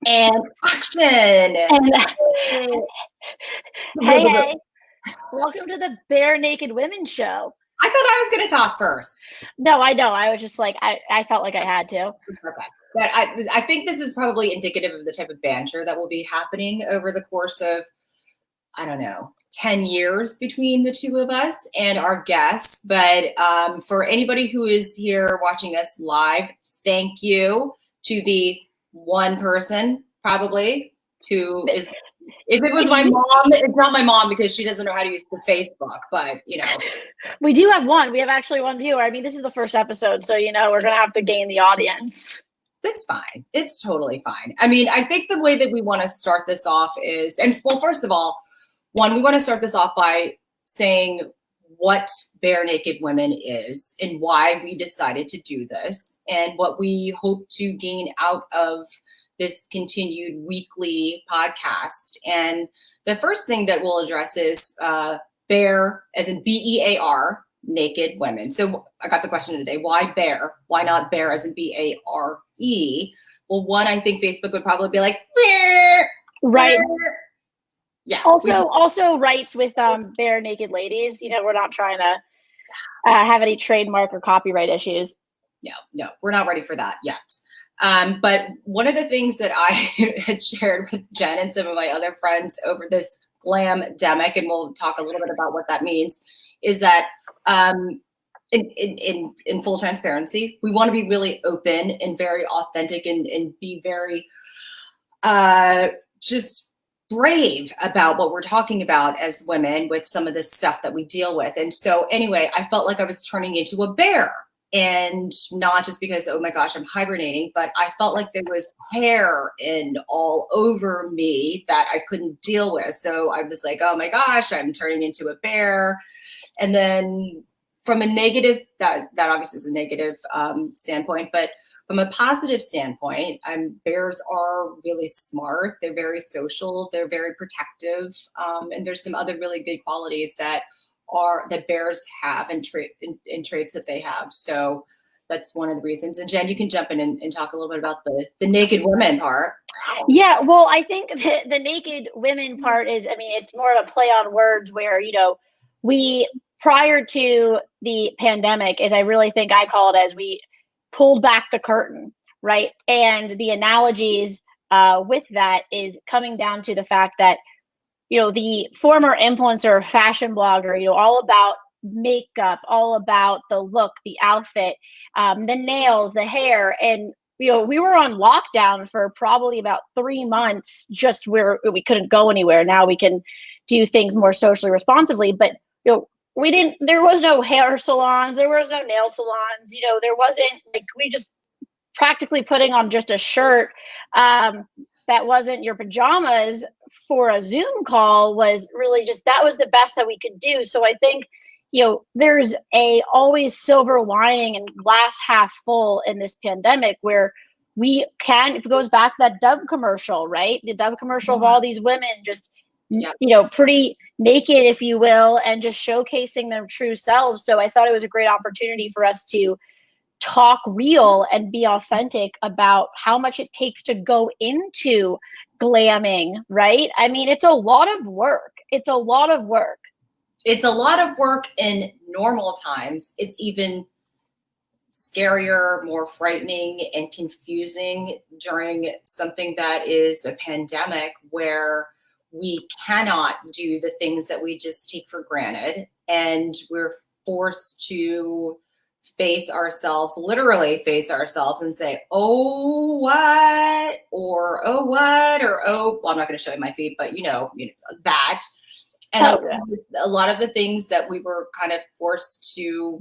And action. And hey, welcome to the Bare Naked Women show. I thought I was going to talk first. No, I know. I was just like, I felt like I had to. Okay. But I think this is probably indicative of the type of banter that will be happening over the course of, I don't know, 10 years between the two of us and our guests. But for anybody who is here watching us live, thank you to the one person probably who is, if it was my mom, it's not my mom because she doesn't know how to use the Facebook, but you know. We do have one. We have actually one viewer. I mean, this is the first episode, so you know, we're going to have to gain the audience. That's fine. It's totally fine. I mean, I think the way that we want to start this off is, and well, first of all, we want to start this off by saying what Bare Naked Women is and why we decided to do this and what we hope to gain out of this continued weekly podcast. And the first thing that we'll address is bare, as in BEAR, naked women. So I got the question today, why bare? Why not bare as in BARE? Well, one, I think Facebook would probably be like, bear, right. Bear. Yeah. Also writes with bare naked ladies. You know, we're not trying to have any trademark or copyright issues. No, we're not ready for that yet. But one of the things that I had shared with Jenn and some of my other friends over this glam-demic, and we'll talk a little bit about what that means, is that in full transparency, we want to be really open and very authentic and be very just brave about what we're talking about as women with some of this stuff that we deal with. And so anyway, I felt like I was turning into a bear. And not just because, oh my gosh, I'm hibernating, but I felt like there was hair and all over me that I couldn't deal with. So I was like, oh my gosh, I'm turning into a bear. And then from a negative, that obviously is a negative standpoint, but from a positive standpoint, bears are really smart. They're very social. They're very protective. And there's some other really good qualities that bears have and traits that they have. So that's one of the reasons. And Jenn, you can jump in and talk a little bit about the naked women part. Yeah, well, I think the naked women part is, I mean, it's more of a play on words where, you know, we, prior to the pandemic, as I really think I call it, as we pulled back the curtain, right? And the analogies with that is coming down to the fact that, you know, the former influencer, fashion blogger, you know, all about makeup, all about the look, the outfit, the nails, the hair. And, you know, we were on lockdown for probably about 3 months, just where we couldn't go anywhere. Now we can do things more socially responsibly. But, you know, there was no hair salons, there was no nail salons, you know, there wasn't, like, we just practically putting on just a shirt that wasn't your pajamas for a Zoom call was really just, that was the best that we could do. So I think, you know, there's always silver lining and glass half full in this pandemic where we can, if it goes back to that Dove commercial, right? The Dove commercial of all these women just, you know, pretty naked, if you will, and just showcasing their true selves. So I thought it was a great opportunity for us to talk real and be authentic about how much it takes to go into glamming, right? I mean, it's a lot of work. It's a lot of work. It's a lot of work in normal times. It's even scarier, more frightening and confusing during something that is a pandemic where we cannot do the things that we just take for granted. And we're forced to literally face ourselves and say, oh, what? Or, oh, what? Or, oh, well, I'm not going to show you my feet, but you know that. And a lot of the things that we were kind of forced to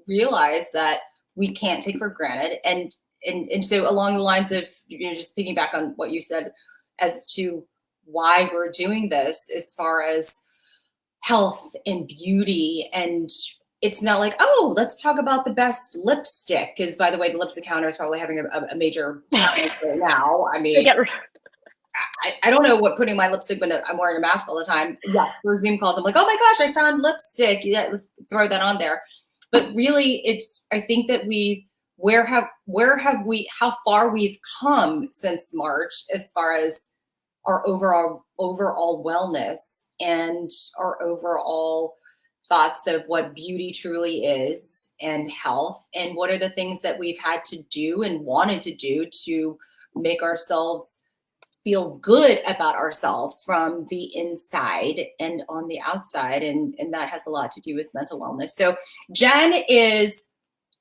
realize that we can't take for granted. And so along the lines of, you know, just piggyback on what you said as to why we're doing this as far as health and beauty, and it's not like, oh, let's talk about the best lipstick, because by the way, the lipstick counter is probably having a major challenge right now. I mean, I don't know what putting my lipstick when I'm wearing a mask all the time. Yeah, for Zoom calls, I'm like, oh my gosh, I found lipstick. Yeah, let's throw that on there. But really, I think that we how far we've come since March as far as our overall wellness and our overall thoughts of what beauty truly is and health, and what are the things that we've had to do and wanted to do to make ourselves feel good about ourselves from the inside and on the outside. And that has a lot to do with mental wellness. So Jenn is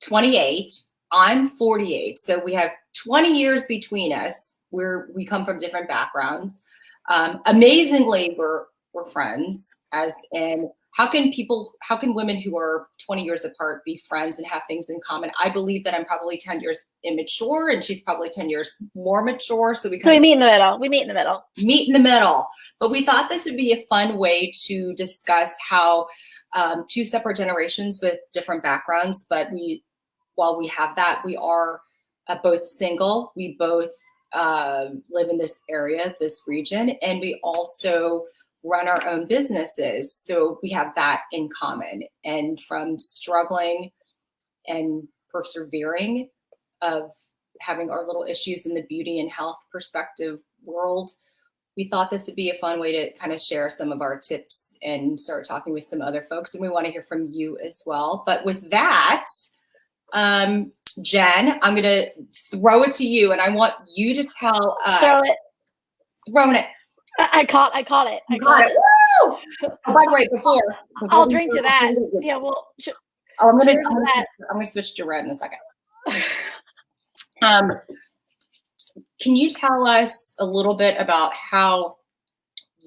28, I'm 48. So we have 20 years between us where we come from different backgrounds. Amazingly, we're friends, as in how can women who are 20 years apart be friends and have things in common? I believe that I'm probably 10 years immature and she's probably 10 years more mature. So we meet in the middle. We meet in the middle. Meet in the middle. But we thought this would be a fun way to discuss how two separate generations with different backgrounds, but while we have that, we are both single. We both live in this area, this region, and we also run our own businesses. So we have that in common. And from struggling and persevering of having our little issues in the beauty and health perspective world, we thought this would be a fun way to kind of share some of our tips and start talking with some other folks. And we want to hear from you as well. But with that, Jenn, I'm going to throw it to you, and I want you to tell us. Throwing it. I caught it. Woo! Oh, by the way, before I'll drink to that. Yeah, well. I'm gonna switch to red in a second. Can you tell us a little bit about how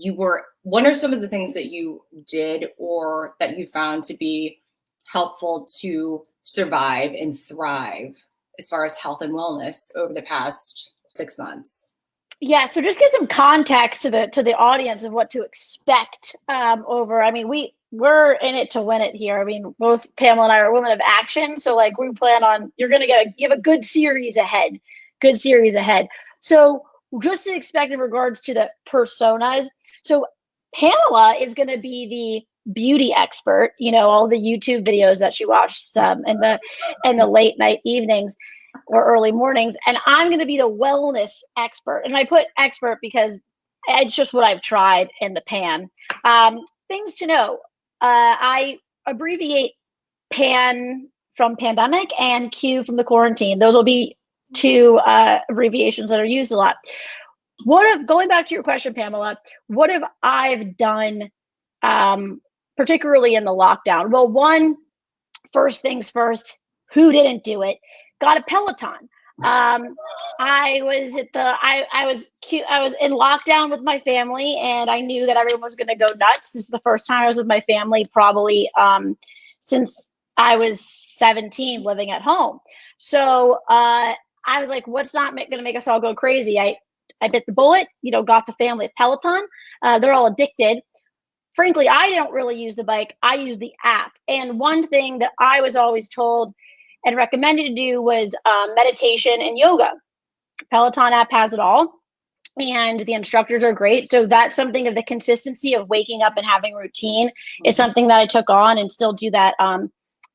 what are some of the things that you did or that you found to be helpful to survive and thrive as far as health and wellness over the past 6 months? Yeah, so just give some context to the audience of what to expect over. I mean, we're in it to win it here. I mean, both Pamela and I are women of action, so like we plan on you have a good series ahead. So just to expect in regards to the personas. So Pamela is going to be the beauty expert. You know, all the YouTube videos that she watches in the late night evenings or early mornings, and I'm going to be the wellness expert. And I put expert because it's just what I've tried in the pan. Things to know. I abbreviate PAN from pandemic and Q from the quarantine. Those will be two abbreviations that are used a lot. Going back to your question, Pamela, what have I done particularly in the lockdown? Well, first things first, who didn't do it? Got a Peloton. I was in lockdown with my family, and I knew that everyone was going to go nuts. This is the first time I was with my family probably since I was 17 living at home. So I was like, what's not going to make us all go crazy? I bit the bullet, got the family a Peloton. They're all addicted. Frankly, I don't really use the bike. I use the app. And one thing that I was always told and recommended to do was meditation and yoga. Peloton app has it all, and the instructors are great. So that's something of the consistency of waking up and having routine is something that I took on and still do that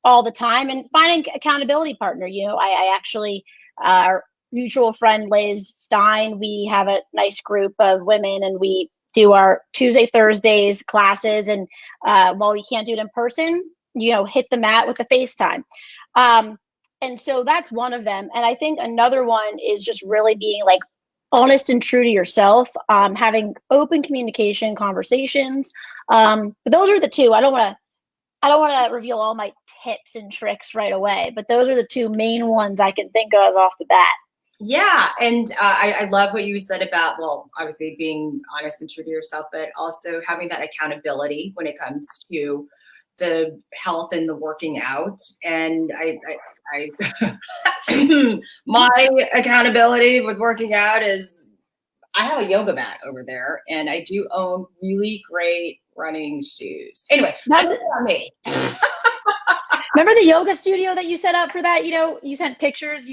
all the time. And finding accountability partner. I actually, our mutual friend Liz Stein, we have a nice group of women, and we do our Tuesday, Thursdays classes. And while we can't do it in person, hit the mat with the FaceTime. And so that's one of them. And I think another one is just really being like honest and true to yourself, having open communication conversations. But those are the two. I don't want to reveal all my tips and tricks right away, but those are the two main ones I can think of off the bat. Yeah. And I love what you said about, well, obviously being honest and true to yourself, but also having that accountability when it comes to the health and the working out. And I my accountability with working out is I have a yoga mat over there, and I do own really great running shoes. Anyway, that's not me. Remember the yoga studio that you set up for that? You sent pictures.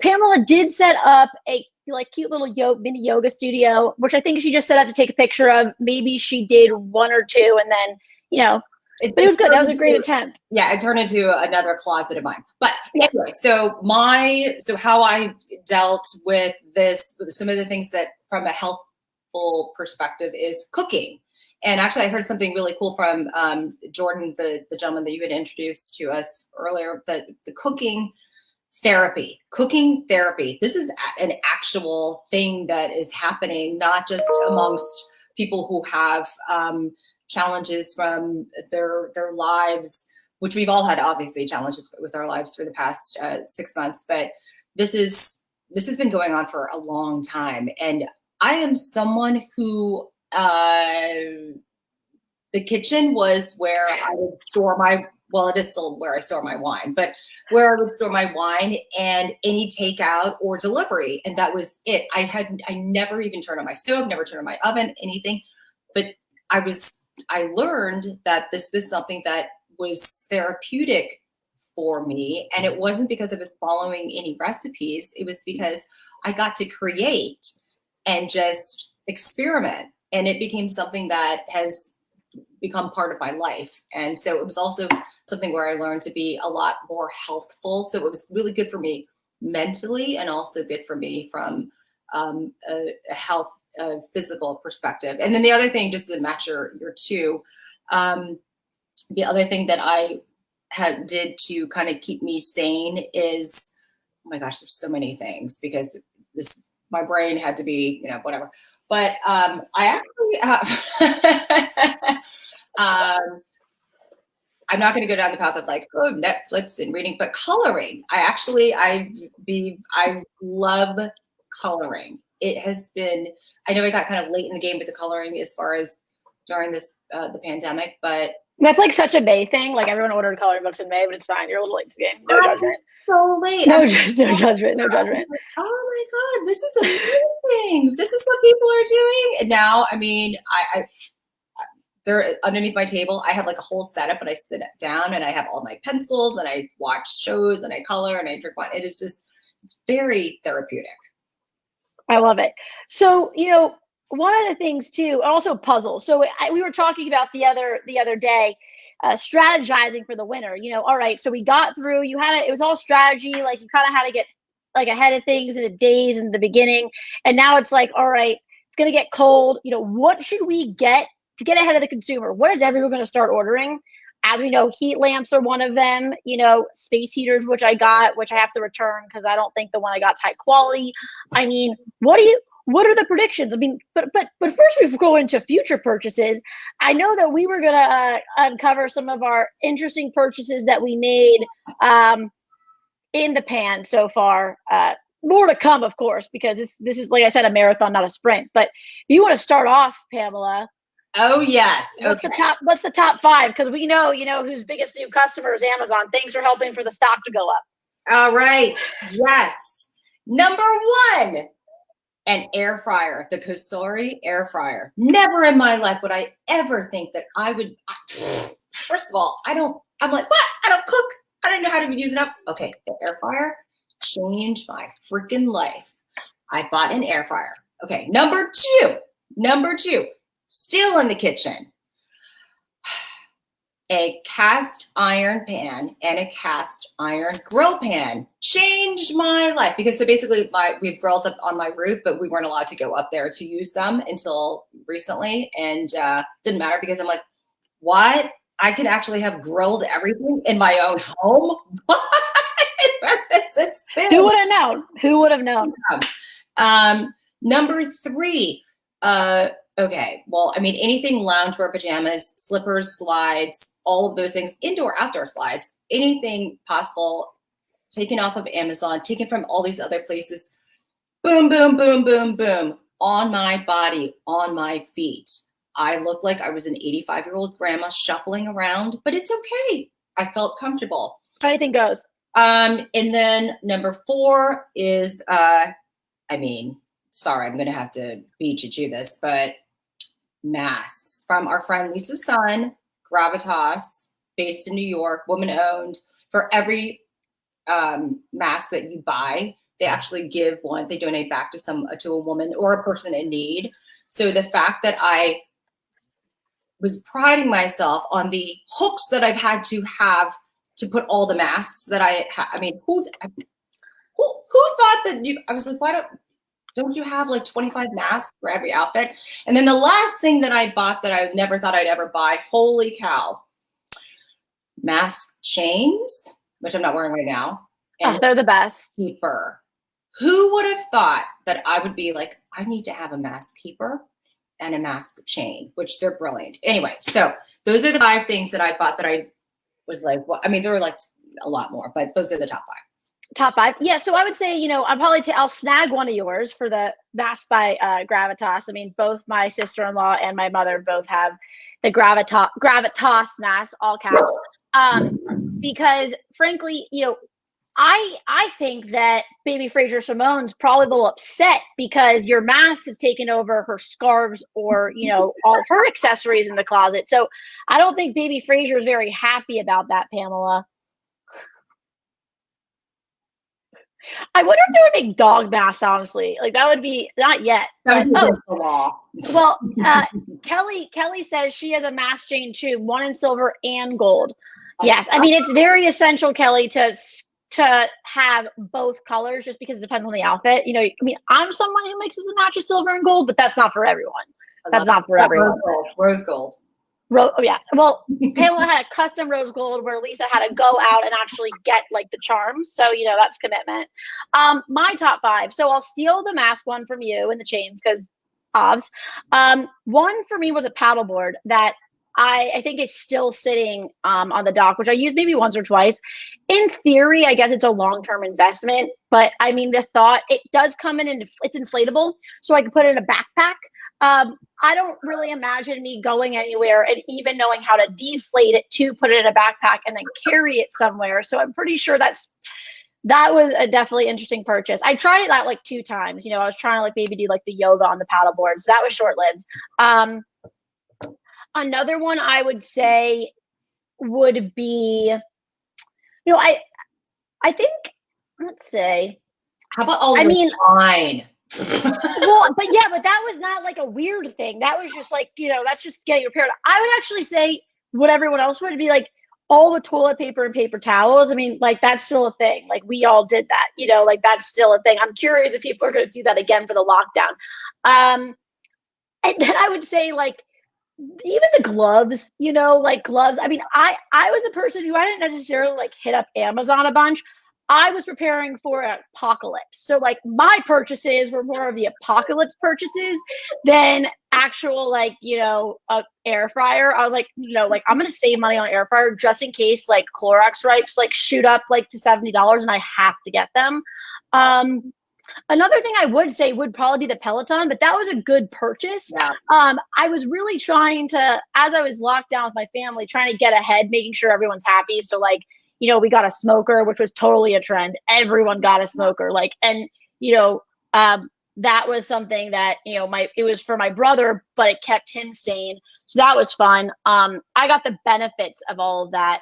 Pamela did set up a cute little mini yoga studio, which I think she just set up to take a picture of. Maybe she did one or two, and then But it was good. That was a great attempt. Yeah, it turned into another closet of mine. But anyway, so how I dealt with this, with some of the things that from a healthful perspective is cooking. And actually I heard something really cool from Jordan, the gentleman that you had introduced to us earlier, that the cooking therapy. This is an actual thing that is happening, not just amongst people who have challenges from their lives, which we've all had obviously challenges with our lives for the past 6 months, but this has been going on for a long time. And I am someone who the kitchen was where I would store it is still where I store my wine, but where I would store my wine and any takeout or delivery. And that was it. I never even turned on my stove, never turned on my oven, anything. But I learned that this was something that was therapeutic for me. And it wasn't because I was following any recipes. It was because I got to create and just experiment. And it became something that has become part of my life. And so it was also something where I learned to be a lot more healthful. So it was really good for me mentally and also good for me from a health physical perspective. And then the other thing, just to match your two, the other thing that I did to kind of keep me sane is, oh my gosh, there's so many things because my brain had to be, whatever. But I actually I'm not going to go down the path of like, oh, Netflix and reading, but coloring. I love coloring. It has been, I know I got kind of late in the game with the coloring as far as during this, the pandemic, but. That's like such a May thing. Like everyone ordered coloring books in May, but it's fine. You're a little late to the game. No judgment. So late. No judgment. No judgment. Oh my God, this is a big thing. This is what people are doing. And now, I mean, they're underneath my table. I have like a whole setup, and I sit down and I have all my pencils and I watch shows and I color and I drink wine. It is just, it's very therapeutic. I love it. So, one of the things too, also puzzles. So we were talking about the other day, strategizing for the winter. All right. So we got through. It was all strategy. Like you kind of had to get like ahead of things in the days in the beginning, and now it's like, all right, it's gonna get cold. What should we get to get ahead of the consumer? What is everyone going to start ordering? As we know, heat lamps are one of them. Space heaters, which I have to return because I don't think the one I got is high quality. I mean, what are the predictions? I mean, but first we go into future purchases. I know that we were going to uncover some of our interesting purchases that we made in the pan so far. More to come, of course, because this is, like I said, a marathon, not a sprint. But if you want to start off, Pamela. Oh yes. Okay. What's the top 5? Because we know, whose biggest new customer is Amazon. Things are helping for the stock to go up. All right. Yes. Number 1, an air fryer, the Kosori air fryer. Never in my life would I ever think that I would. First of all, I'm like, what? I don't cook. I don't know how to use it up. Okay. The air fryer changed my freaking life. I bought an air fryer. Okay. Number two. Still in the kitchen, a cast iron pan and a cast iron grill pan changed my life because so basically we have grills up on my roof, but we weren't allowed to go up there to use them until recently. And didn't matter because I'm like, what? I can actually have grilled everything in my own home? Who would have known? Number 3, okay, well, I mean, anything loungewear, pajamas, slippers, slides, all of those things, indoor, outdoor slides, anything possible, taken off of Amazon, taken from all these other places, boom, boom, boom, boom, boom, on my body, on my feet. I looked like I was an 85-year-old grandma shuffling around, but it's okay. I felt comfortable. Anything goes. And then number 4 is, sorry, I'm going to have to beat you to this, but masks from our friend Lisa Sun, Gravitas, based in New York, woman-owned. For every mask that you buy, they actually give one. They donate back to a woman or a person in need. So the fact that I was priding myself on the hooks that I've had to have to put all the masks that I mean, who thought that I was like, why don't you have like 25 masks for every outfit? And then the last thing that I bought that I never thought I'd ever buy, holy cow, mask chains, which I'm not wearing right now. And they're the best. Keeper. Who would have thought that I would be like, I need to have a mask keeper and a mask chain, which they're brilliant. Anyway, so those are the 5 things that I bought that I was like, well, I mean, there were like a lot more, but those are the top 5. Top 5. Yeah. So I would say, I'll snag one of yours for the mask by Gravitas. I mean, both my sister-in-law and my mother both have the Gravitas mask, all caps. Because frankly, I think that baby Fraser Simone's probably a little upset because your masks have taken over her scarves or, all her accessories in the closet. So I don't think baby Fraser is very happy about that, Pamela. I wonder if they would make dog masks, honestly. Like, that would be, not yet. But, the law. Well, Kelly says she has a mask chain too, one in silver and gold. Yes. I mean, it's very essential, Kelly, to have both colors just because it depends on the outfit. I mean, I'm someone who mixes a match of silver and gold, but that's not for everyone. That's not for everyone. Rose gold. Yeah. Well, Pamela had a custom rose gold where Lisa had to go out and actually get like the charms. So, that's commitment. My top 5. So I'll steal the mask one from you and the chains because obs. One for me was a paddleboard that I think it's still sitting on the dock, which I used maybe once or twice. In theory, I guess it's a long-term investment, but I mean, the thought, it does come in, it's inflatable, so I can put it in a backpack. I don't really imagine me going anywhere and even knowing how to deflate it to put it in a backpack and then carry it somewhere. So I'm pretty sure that was a definitely interesting purchase. I tried it out like 2 times. I was trying to like maybe do like the yoga on the paddleboard. So that was short-lived. Another one I would say would be, I think, let's say. How about wine? Well, but that was not like a weird thing. That was just like, that's just getting repaired. I would actually say what everyone else would be like all the toilet paper and paper towels. I mean, like that's still a thing. Like we all did that, like that's still a thing. I'm curious if people are going to do that again for the lockdown. And then I would say like, even the gloves, like gloves. I mean, I was a person who I didn't necessarily like hit up Amazon a bunch. I was preparing for an apocalypse. So like my purchases were more of the apocalypse purchases than actual like, air fryer. I was like, I'm going to save money on air fryer just in case like Clorox wipes like shoot up like to $70 and I have to get them. Another thing I would say would probably be the Peloton, but that was a good purchase. Yeah. I was really trying to, as I was locked down with my family, trying to get ahead, making sure everyone's happy. So like, we got a smoker, which was totally a trend. Everyone got a smoker. Like, and, that was something that, it was for my brother, but it kept him sane. So that was fun. I got the benefits of all of that.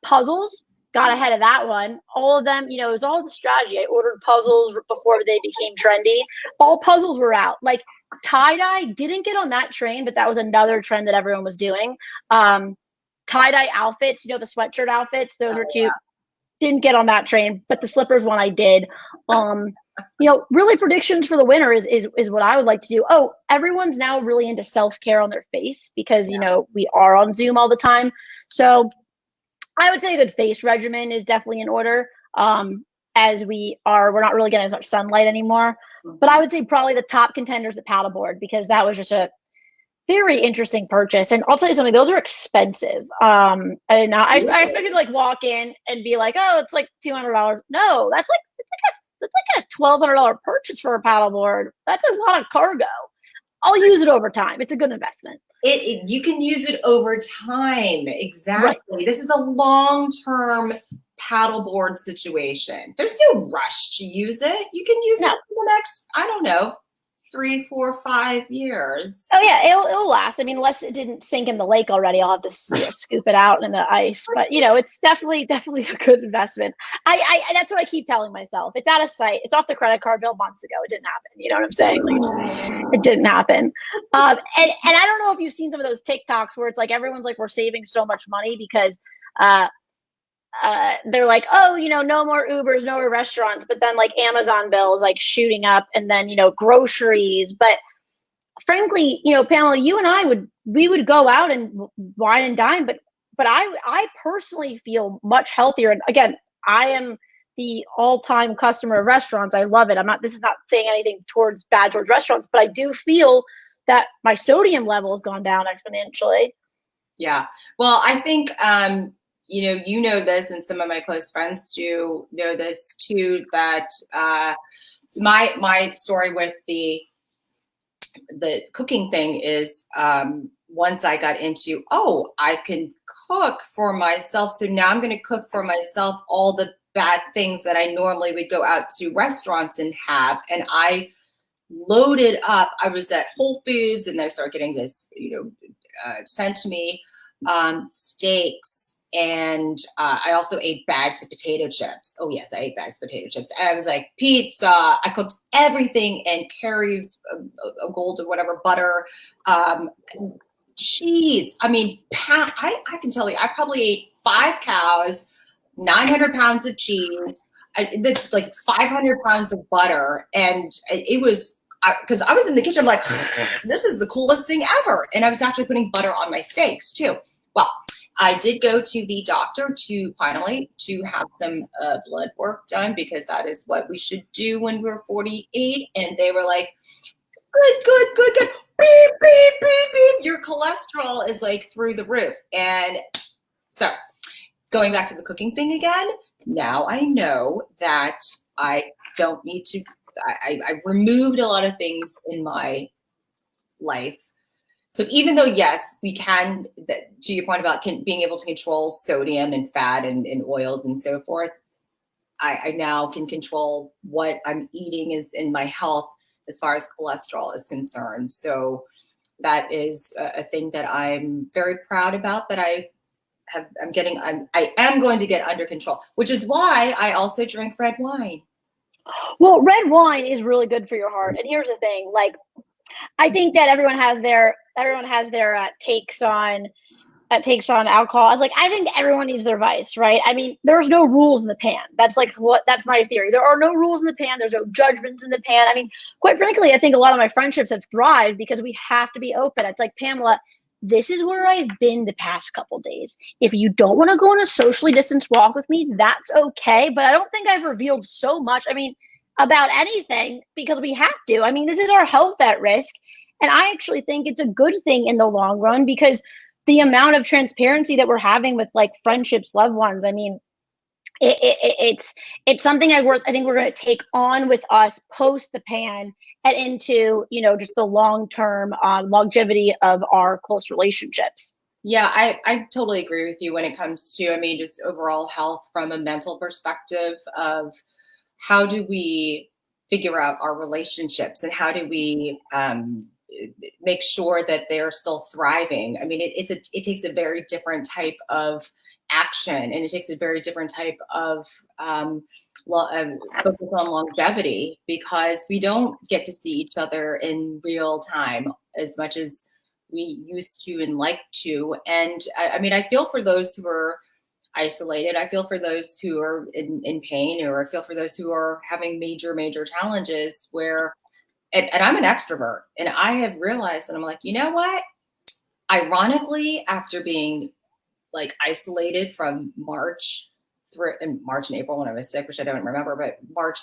Puzzles. Got ahead of that one. All of them, it was all the strategy. I ordered puzzles before they became trendy. All puzzles were out. Like tie-dye didn't get on that train, but that was another trend that everyone was doing. Tie-dye outfits, the sweatshirt outfits, those were cute. Yeah. Didn't get on that train, but the slippers one I did. Really predictions for the winter is what I would like to do. Oh, everyone's now really into self-care on their face because, we are on Zoom all the time. So I would say a good face regimen is definitely in order, as we're not really getting as much sunlight anymore. But I would say probably the top contenders, the paddleboard, because that was just a very interesting purchase. And I'll tell you something, those are expensive. I expected to like walk in and be like, oh, it's like $200. No, that's like a $1,200 purchase for a paddleboard. That's a lot of cargo. I'll use it over time. It's a good investment. You can use it over time. Exactly. Right. This is a long-term paddleboard situation. There's no rush to use it. You can use it for the next, 3, 4, 5 years. Oh yeah, it'll last. I mean, unless it didn't sink in the lake already, I'll have to scoop it out in the ice. But it's definitely a good investment. I that's what I keep telling myself. It's out of sight. It's off the credit card bill months ago. It didn't happen. You know what I'm saying? Like, it didn't happen. And I don't know if you've seen some of those TikToks where it's like everyone's like, we're saving so much money because they're like, oh, no more Ubers, no more restaurants, but then like Amazon bills like shooting up, and then groceries. But frankly, Pamela, you and I would go out and wine and dine, but I personally feel much healthier. And again, I am the all-time customer of restaurants. I love it. This is not saying anything towards restaurants, but I do feel that my sodium level has gone down exponentially. Yeah. Well, I think, you know this, and some of my close friends do know this too, that my story with the cooking thing is once I got into, I can cook for myself. So now I'm going to cook for myself all the bad things that I normally would go out to restaurants and have. And I loaded up. I was at Whole Foods and I started getting this, sent to me, steaks. And I also ate bags of potato chips. Oh, yes, I ate bags of potato chips. And I was like, pizza. I cooked everything, and Carrie's a gold or whatever, butter, cheese. I mean, I can tell you, I probably ate 5 cows, 900 pounds of cheese. That's like 500 pounds of butter. And it was, because I was in the kitchen, I'm like, this is the coolest thing ever. And I was actually putting butter on my steaks too. Well, I did go to the doctor to have some blood work done, because that is what we should do when we're 48. And they were like, good. Beep, beep, beep, beep. Your cholesterol is like through the roof. And so going back to the cooking thing again, now I know that I don't need to, I've removed a lot of things in my life. So even though, yes, we can, to your point about being able to control sodium and fat and oils and so forth, I now can control what I'm eating is in my health as far as cholesterol is concerned. So that is a thing that I'm very proud about, that I am going to get under control, which is why I also drink red wine. Well, red wine is really good for your heart. And here's the thing, like, I think that everyone has their takes on alcohol. I was like, I think everyone needs their vice, right? I mean, there's no rules in the pan. That's my theory. There are no rules in the pan. There's no judgments in the pan. I mean, quite frankly, I think a lot of my friendships have thrived because we have to be open. It's like, Pamela, this is where I've been the past couple days. If you don't want to go on a socially distanced walk with me, that's okay. But I don't think I've revealed so much. I mean, about anything, because we have to. I mean, this is our health at risk. And I actually think it's a good thing in the long run, because the amount of transparency that we're having with like friendships, loved ones, I mean, it's something I think we're going to take on with us post the pan and into, just the long-term longevity of our close relationships. Yeah, I totally agree with you when it comes to, I mean, just overall health from a mental perspective of how do we figure out our relationships, and how do we make sure that they're still thriving. I mean, it takes a very different type of action, and it takes a very different type of focus on longevity, because we don't get to see each other in real time as much as we used to and like to. And I mean, I feel for those who are isolated. I feel for those who are in pain, or I feel for those who are having major challenges where, and I'm an extrovert, and I have realized that I'm like, you know what? Ironically, after being like isolated from March and April when I was sick, which I don't remember, but March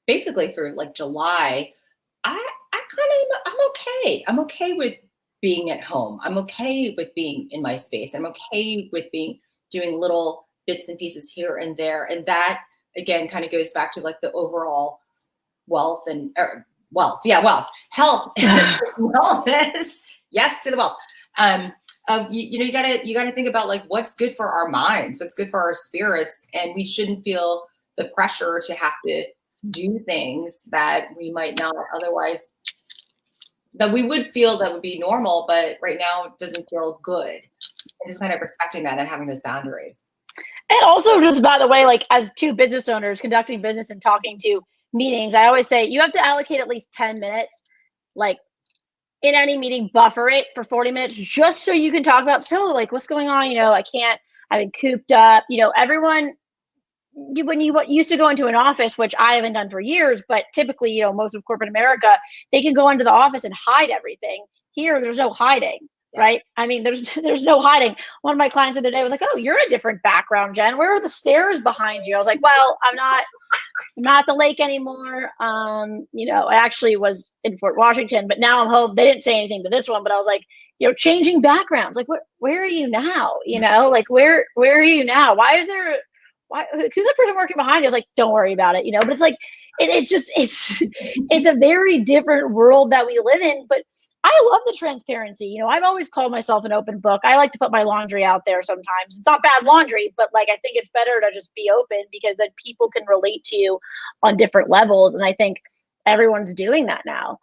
basically through like July, I'm okay. I'm okay with being at home. I'm okay with being in my space. I'm okay with doing little bits and pieces here and there. And that again kind of goes back to like the overall wealth, health, wellness. Yes, to the wealth. You gotta think about like what's good for our minds, what's good for our spirits, and we shouldn't feel the pressure to have to do things that we might not otherwise that we would feel that would be normal, but right now it doesn't feel good. And just kind of respecting that and having those boundaries. And also, just by the way, like as two business owners conducting business and talking to meetings, I always say you have to allocate at least 10 minutes, like in any meeting, buffer it for 40 minutes just so you can talk about, so like what's going on, I've been cooped up, everyone, when you used to go into an office, which I haven't done for years, but typically, most of corporate America, they can go into the office and hide everything. Here, there's no hiding, right? I mean, there's no hiding. One of my clients the other day was like, "Oh, you're a different background, Jenn. Where are the stairs behind you?" I was like, "Well, I'm not at the lake anymore. I actually was in Fort Washington, but now I'm home." They didn't say anything to this one, but I was like, changing backgrounds. Like, where are you now? Like where are you now? Who's the person working behind you? I was like, don't worry about it, but it's like, it's a very different world that we live in, but I love the transparency. I've always called myself an open book. I like to put my laundry out there sometimes. It's not bad laundry, but like, I think it's better to just be open because then people can relate to you on different levels. And I think everyone's doing that now.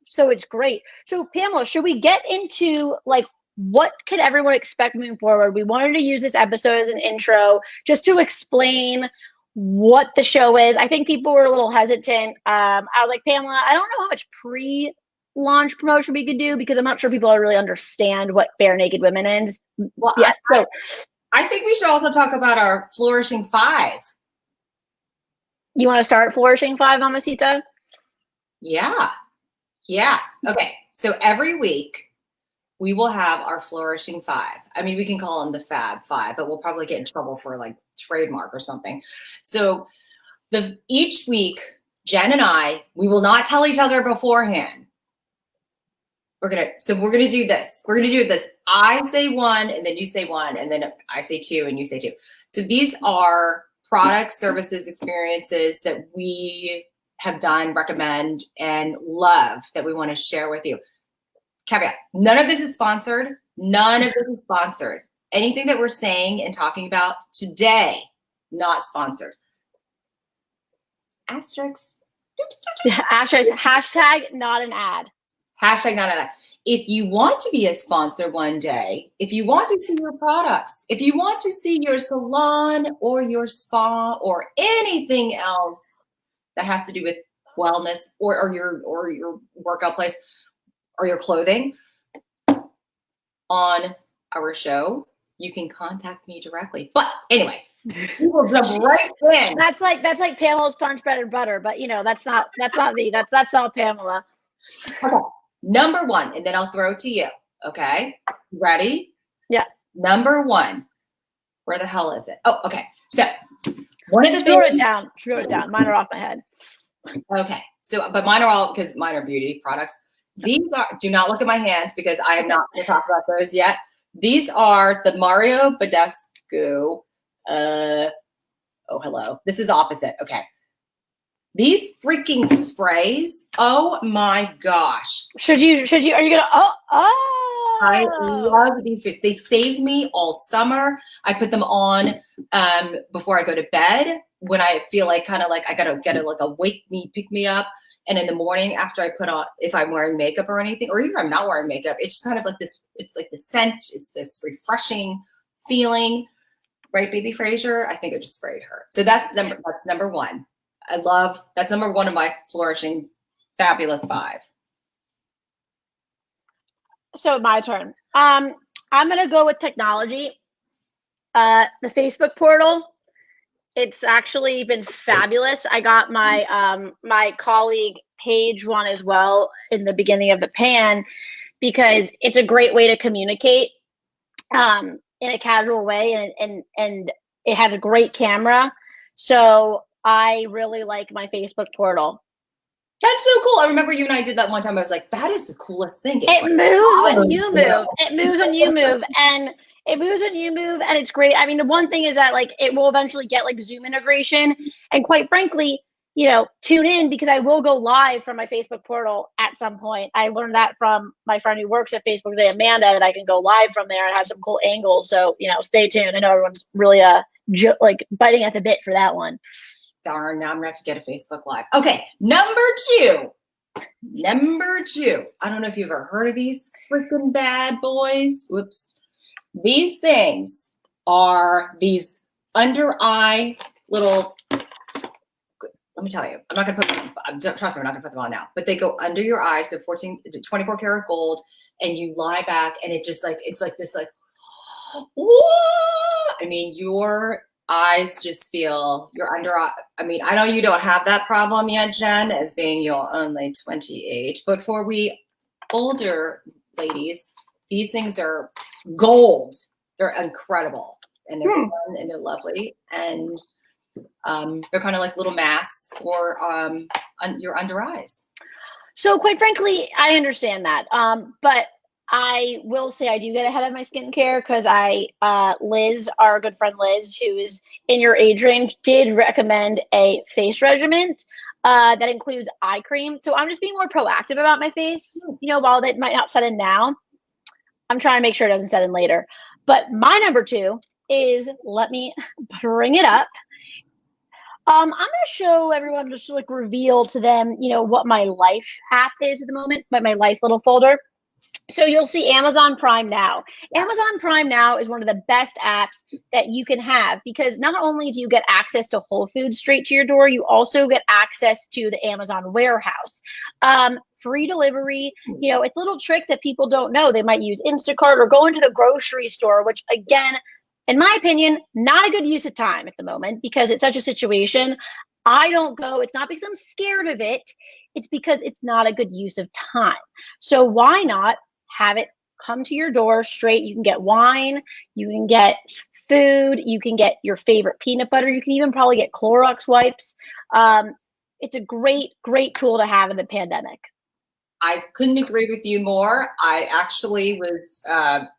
So it's great. So Pamela, should we get into like, what can everyone expect moving forward? We wanted to use this episode as an intro just to explain what the show is. I think people were a little hesitant. I was like, Pamela, I don't know how much pre-launch promotion we could do because I'm not sure people really understand what Bare Naked Women is. Well, yeah, I think we should also talk about our Flourishing 5. You want to start Flourishing 5, Mamacita? Yeah. Okay. So every week, we will have our Flourishing 5. I mean, we can call them the Fab 5, but we'll probably get in trouble for like trademark or something. So each week, Jenn and I, we will not tell each other beforehand. We're gonna do this. We're gonna do this. I say one, and then you say one, and then I say two, and you say two. So these are products, services, experiences that we have done, recommend, and love that we want to share with you. Caveat, none of this is sponsored. Anything that we're saying and talking about today, not sponsored. Asterisks. Hashtag not an ad. Hashtag not an ad. If you want to be a sponsor one day, if you want to see your products, if you want to see your salon or your spa or anything else that has to do with wellness or your workout place, or your clothing on our show, you can contact me directly. But anyway, we will jump right in. That's like Pamela's punch bread and butter, but that's not me. That's all Pamela. Okay. Number 1, and then I'll throw it to you. Okay. Ready? Yeah. Number 1. Where the hell is it? Oh, okay. So one of the things. Wrote it down. Mine are off my head. Okay. So, but mine are all, because mine are beauty products. These are, do not look at my hands because I am not going to talk about those yet. These are the Mario Badescu. Hello. This is opposite. Okay. These freaking sprays. Oh my gosh. Are you going to, I love these sprays. They saved me all summer. I put them on before I go to bed when I feel like I got to get a pick me up. And in the morning after I put on, if I'm wearing makeup or anything, or even if I'm not wearing makeup, it's just kind of like this, it's like the scent, it's this refreshing feeling, right, Baby Fraser? I think I just sprayed her. So that's number 1. That's number 1 of my Flourishing Fabulous 5. So my turn. I'm going to go with technology. The Facebook portal. It's actually been fabulous. I got my my colleague Paige one as well in the beginning of the pan because it's a great way to communicate in a casual way, and it has a great camera. So I really like my Facebook portal. That's so cool. I remember you and I did that one time. I was like, that is the coolest thing. It moves when you move. It moves when you move. And it's great. I mean, the one thing is that like it will eventually get like Zoom integration. And quite frankly, tune in because I will go live from my Facebook portal at some point. I learned that from my friend who works at Facebook, Amanda, that I can go live from there and have some cool angles. So, stay tuned. I know everyone's really biting at the bit for that one. Darn, now I'm going to have to get a Facebook Live. Okay, number 2. Number 2, I don't know if you've ever heard of these freaking bad boys. Whoops. These things are these under eye little, let me tell you, I'm not going to put them, trust me, I'm not going to put them on now, but they go under your eyes. They're 24 karat gold, and you lie back, and it just like, it's like this, like, whoa! I mean, your eyes just feel, your under eye. I mean, I know you don't have that problem yet, Jenn, as being you're only 28, but for we older ladies, these things are gold. They're incredible, and they're fun, and they're lovely, and they're kind of like little masks for your under eyes. So quite frankly, I understand that. But I will say I do get ahead of my skincare because Liz, our good friend Liz, who is in your age range, did recommend a face regimen that includes eye cream. So I'm just being more proactive about my face. You know, while that might not set in now, I'm trying to make sure it doesn't set in later. But my number 2 is, let me bring it up. I'm going to show everyone, just like reveal to them, you know, what my Life app is at the moment, my Life little folder. So you'll see Amazon Prime Now. Amazon Prime Now is one of the best apps that you can have, because not only do you get access to Whole Foods straight to your door, you also get access to the Amazon warehouse. Free delivery. You know, it's a little trick that people don't know. They might use Instacart or go into the grocery store, which again, in my opinion, not a good use of time at the moment, because it's such a situation. I don't go. It's not because I'm scared of it. It's because it's not a good use of time. So why not have it come to your door straight? You can get wine, you can get food, you can get your favorite peanut butter, you can even probably get Clorox wipes. It's a great, great tool to have in the pandemic. I couldn't agree with you more. I actually was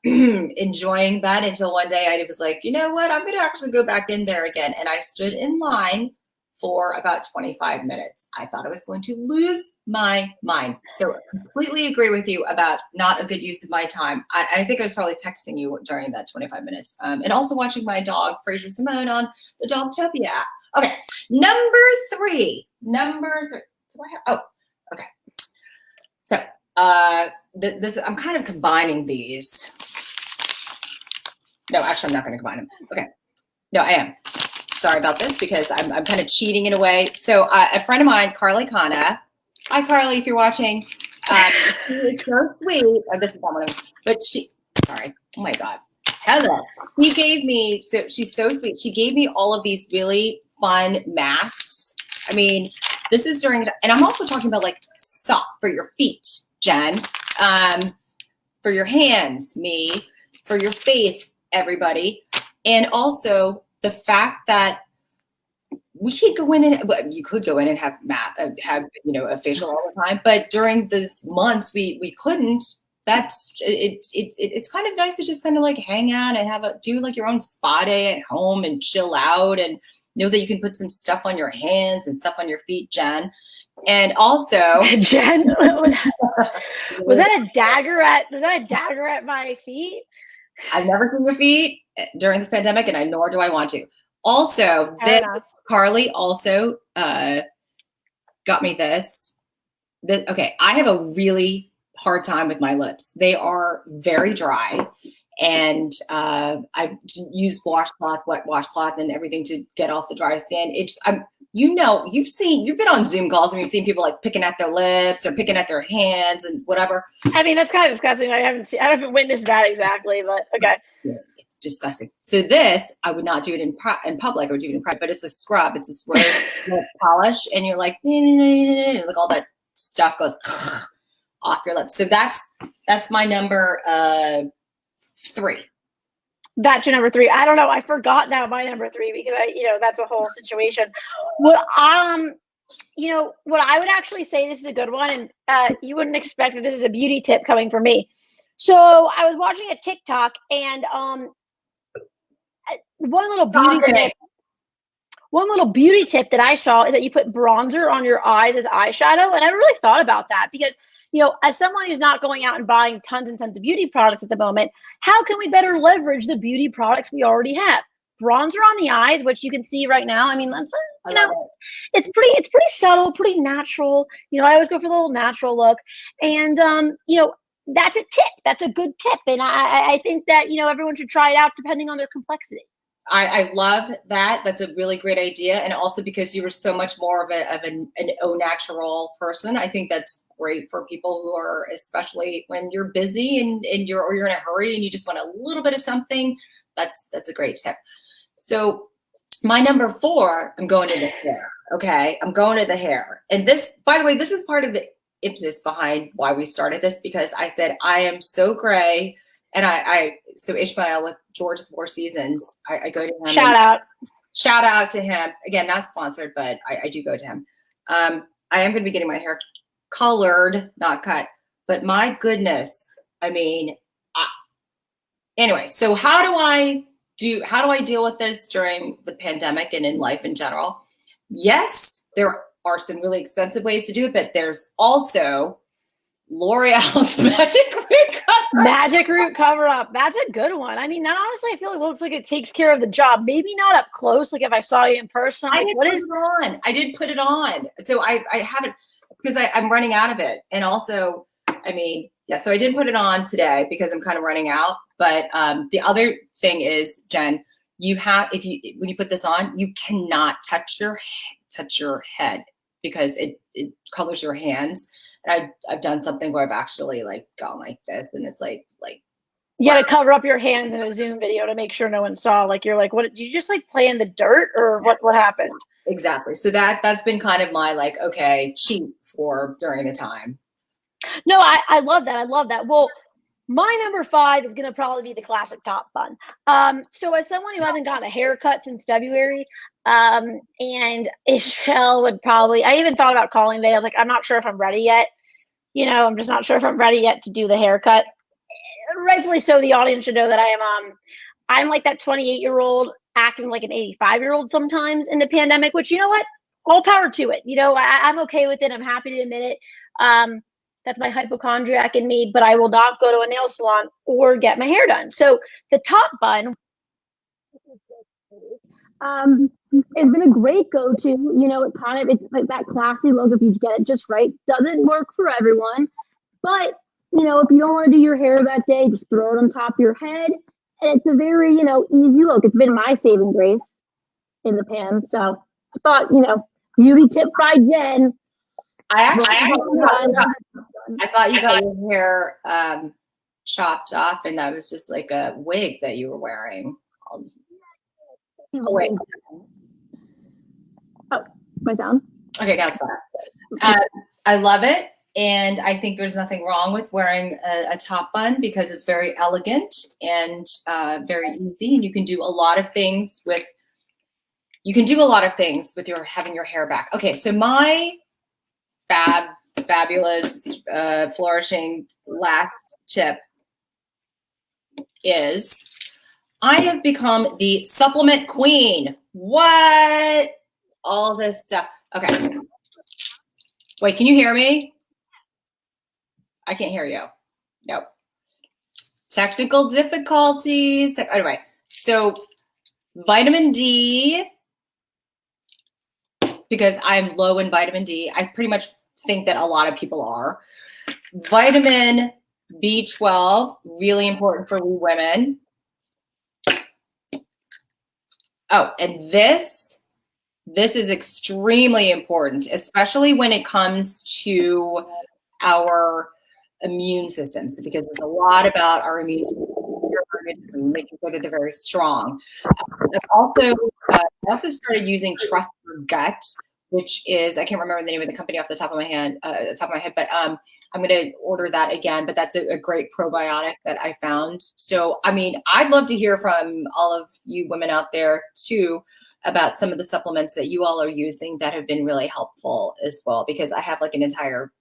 enjoying that until one day I was like, you know what? I'm going to actually go back in there again. And I stood in line for about 25 minutes. I thought I was going to lose my mind. So I completely agree with you about not a good use of my time. I think I was probably texting you during that 25 minutes. And also watching my dog, Fraser Simone, on the Dogtopia app. Okay, number 3. Do I have, oh, okay. So this, I'm kind of combining these. No, actually, I'm not going to combine them. Okay. No, I am. Sorry about this, because I'm kind of cheating in a way. So a friend of mine, Carly Kana. Hi, Carly, if you're watching. She is so sweet. Oh, this is not one of them. But sorry. Oh, my God. Hello. He gave me, so she's so sweet. She gave me all of these really fun masks. I mean, this is during, and I'm also talking about like sock for your feet, Jenn, for your hands, me, for your face, everybody. And also the fact that we could go in and, well, you could go in and have you know, a facial all the time, but during these months we couldn't. That's it's kind of nice to just kind of like hang out and do like your own spa day at home and chill out, and know that you can put some stuff on your hands and stuff on your feet, Jenn. And also, Jenn, was that a dagger at my feet? I've never seen your feet during this pandemic, and nor do I want to. Also, Carly also got me this. Okay, I have a really hard time with my lips. They are very dry, and I use wet washcloth and everything to get off the dry skin. You know, you've been on Zoom calls and you've seen people like picking at their lips or picking at their hands and whatever. I mean, that's kind of disgusting. I haven't witnessed that exactly, but okay. Yeah, it's disgusting. So this, I would not do it in public. I would do it in private, but it's a scrub. It's this rose polish, and you're like, like all that stuff goes off your lips. So that's my number 3. That's your number 3. I don't know. I forgot now my number 3 because that's a whole situation. What I would actually say, this is a good one, and you wouldn't expect that this is a beauty tip coming from me. So I was watching a TikTok, and one little beauty tip that I saw is that you put bronzer on your eyes as eyeshadow, and I really thought about that because, as someone who's not going out and buying tons and tons of beauty products at the moment, how can we better leverage the beauty products we already have? bronzer on the eyes, which you can see right now. I mean, that's it's pretty subtle, pretty natural. I always go for the little natural look, and that's a tip. That's a good tip, and I think that everyone should try it out depending on their complexity. I love that. That's a really great idea. And also because you were so much more of an au natural person, I think that's great for people who are, especially when you're busy and you're in a hurry and you just want a little bit of something. That's a great tip. So my number 4, I'm going to the hair. Okay. I'm going to the hair. And this, by the way, this is part of the impetus behind why we started this, because I said, I am so gray. And so Ishmael with George of Four Seasons, I go to him. Shout out to him. Again, not sponsored, but I do go to him. I am going to be getting my hair colored, not cut. But my goodness, I mean, anyway, so how do I deal with this during the pandemic and in life in general? Yes, there are some really expensive ways to do it, but there's also L'Oreal's Magic Root Cover Up. That's a good one. I mean, that honestly, I feel like it looks like it takes care of the job. Maybe not up close, like if I saw you in person. I did put it on. So I haven't, because I'm running out of it. And also, I mean, yeah, so I didn't put it on today because I'm kind of running out. But the other thing is, Jenn, when you put this on, you cannot touch your head because it colors your hands. And I've done something where I've actually like gone like this, and it's like you got to cover up your hand in a Zoom video to make sure no one saw. Like you're like, what? Did you just like play in the dirt, or what happened? Exactly. So that's been kind of my like, okay, cheat for during the time. No, I love that. I love that. Well, my number 5 is going to probably be the classic top bun. So as someone who hasn't gotten a haircut since February, and Ishmael would probably, I even thought about calling today. I was like, I'm not sure if I'm ready yet. I'm just not sure if I'm ready yet to do the haircut. Rightfully so, the audience should know that I'm like that 28-year-old acting like an 85-year-old sometimes in the pandemic, which, you know what? All power to it. I'm okay with it. I'm happy to admit it. That's my hypochondriac in me, but I will not go to a nail salon or get my hair done. So the top bun has been a great go-to. It's like that classy look if you get it just right. Doesn't work for everyone, but if you don't want to do your hair that day, just throw it on top of your head. And it's a very, easy look. It's been my saving grace in the pan. So I thought, beauty tip by Jenn. I thought you got your hair chopped off, and that was just like a wig that you were wearing. Oh, wait. Oh, my sound? Okay, now it's fine. I love it. And I think there's nothing wrong with wearing a top bun because it's very elegant and very easy. And you can do a lot of things with your having your hair back. Okay, so my fabulous, flourishing last tip is I have become the supplement queen. What? All this stuff. Okay. Wait, can you hear me? I can't hear you. Nope. Technical difficulties. Anyway, so vitamin D, because I'm low in vitamin D. I pretty much think that a lot of people are. Vitamin B12, really important for we women. Oh, and this is extremely important, especially when it comes to our immune systems, because it's a lot about our immune system, making sure that they're very strong. I also started using Trust Your Gut, which is, I can't remember the name of the company off the top of my head, but I'm going to order that again. But that's a great probiotic that I found. So, I mean, I'd love to hear from all of you women out there too about some of the supplements that you all are using that have been really helpful as well, because I have like an entire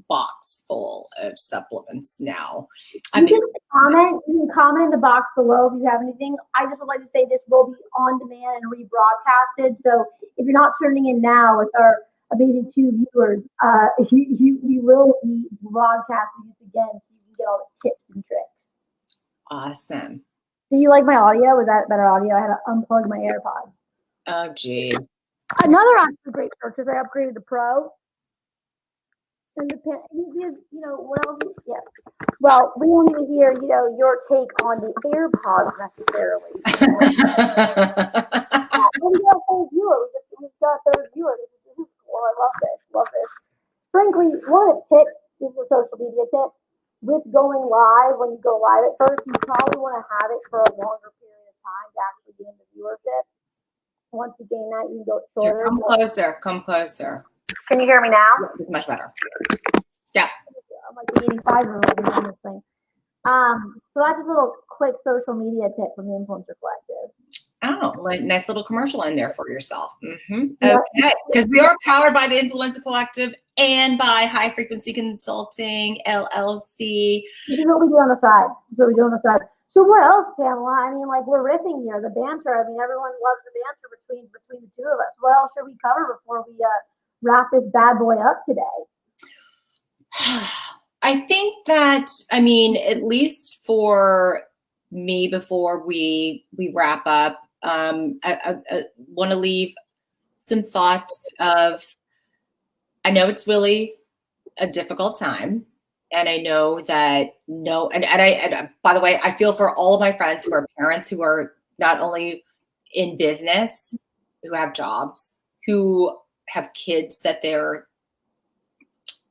box full of supplements now. You can comment in the box below if you have anything. I just would like to say this will be on demand and rebroadcasted. So if you're not tuning in now with our amazing 2 viewers, we will be broadcasting this again so you can get all the tips and tricks. Awesome. Do you like my audio? Was that better audio? I had to unplug my AirPods. Oh, gee. Another actually great search is I upgraded to Pro. And what else? Yeah. Well, we don't even hear, your take on the AirPods necessarily. We got a third viewer. We've got a third viewer. This is cool. I love this. Love this. Frankly, one of the tips, this is a social media tip, with going live, when you go live at first, you probably want to have it for a longer period of time to actually gain the viewership. Once you gain that, you can go shorter. Come closer. Come closer. Can you hear me now? It's much better. Yeah. I'm like the 85-year-old on this thing. So that's just a little quick social media tip from the Influencer Collective. Oh, nice little commercial in there for yourself. Mm-hmm. Okay, because we are powered by the Influencer Collective and by High Frequency Consulting, LLC. This is what we do on the side. So what else, Pamela? I mean, like, we're riffing here, the banter. I mean, everyone loves the banter between the two of us. What else should we cover before we wrap this bad boy up today? I think that, at least for me, before we wrap up, I want to leave some thoughts of, I know it's really a difficult time. And I know that and by the way, I feel for all of my friends who are parents, who are not only in business, who have jobs, who have kids that they're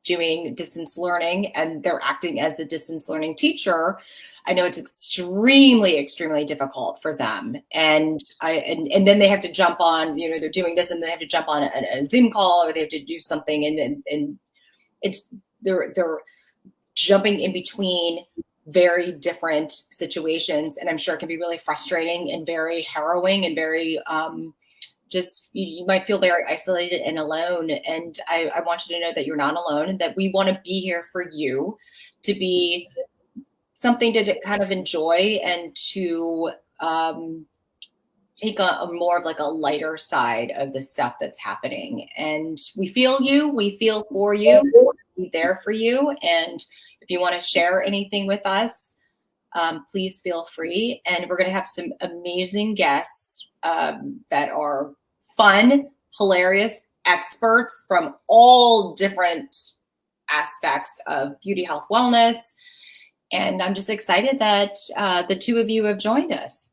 doing distance learning and they're acting as the distance learning teacher. I know it's extremely, extremely difficult for them. And then they have to jump on, they're doing this and they have to jump on a Zoom call, or they have to do something. And they're jumping in between very different situations. And I'm sure it can be really frustrating and very harrowing and very, you might feel very isolated and alone. And I want you to know that you're not alone, and that we want to be here for you, to be something to kind of enjoy and to take a more of like a lighter side of the stuff that's happening. And we feel you, we feel for you, we'll be there for you. And if you want to share anything with us, please feel free. And we're going to have some amazing guests that are fun, hilarious experts from all different aspects of beauty, health, wellness. And I'm just excited that the two of you have joined us.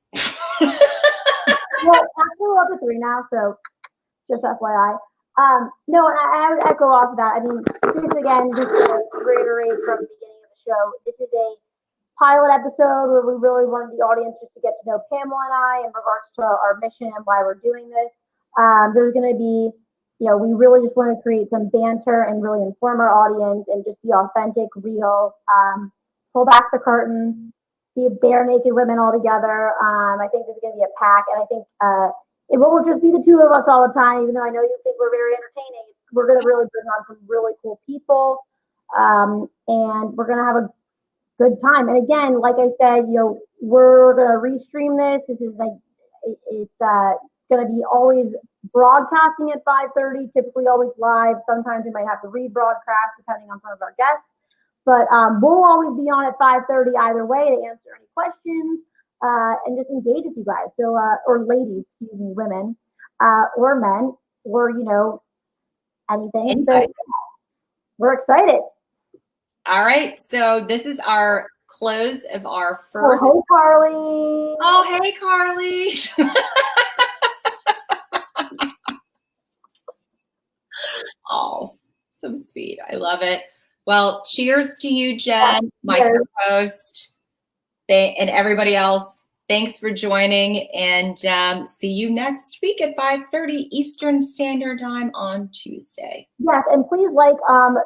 Well, actually, we're up to 3 now, so just FYI. No, and I would echo off of that. I mean, just to reiterate from the beginning of the show, this is a pilot episode where we really wanted the audience just to get to know Pamela and I in regards to our mission and why we're doing this. There's going to be, we really just want to create some banter and really inform our audience and just be authentic, real, pull back the curtain, be bare naked women all together. I think there's going to be a pack, and I think it won't just be the two of us all the time, even though I know you think we're very entertaining. We're going to really bring on some really cool people, and we're going to have a good time. And again, like I said, we're going to restream this. This is it's going to be always broadcasting at 5:30, typically always live. Sometimes we might have to rebroadcast depending on some of our guests. But we'll always be on at 5:30 either way to answer any questions and just engage with you guys. So, or ladies, excuse me, women, or men, or, anything. So, we're excited. All right. So this is our close of our first. Oh, hey, Carly. Oh, hey, Carly. Oh, so sweet. I love it. Well, cheers to you, Jenn, my co-host, and everybody else. Thanks for joining, and see you next week at 5:30 Eastern Standard Time on Tuesday. Yes, and please like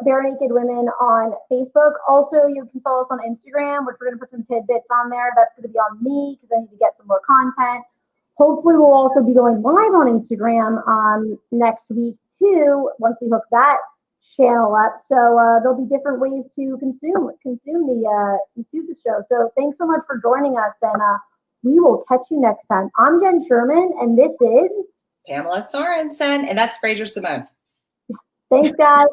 Bare Naked Women on Facebook. Also, you can follow us on Instagram, which we're going to put some tidbits on there. That's going to be on me because I need to get some more content. Hopefully, we'll also be going live on Instagram next week, too, once we hook that channel up. So there'll be different ways to consume the show. So thanks so much for joining us, and we will catch you next time. I'm Jenn Sherman, and this is Pamela Sorensen, and that's Fraser Simone. Thanks, guys.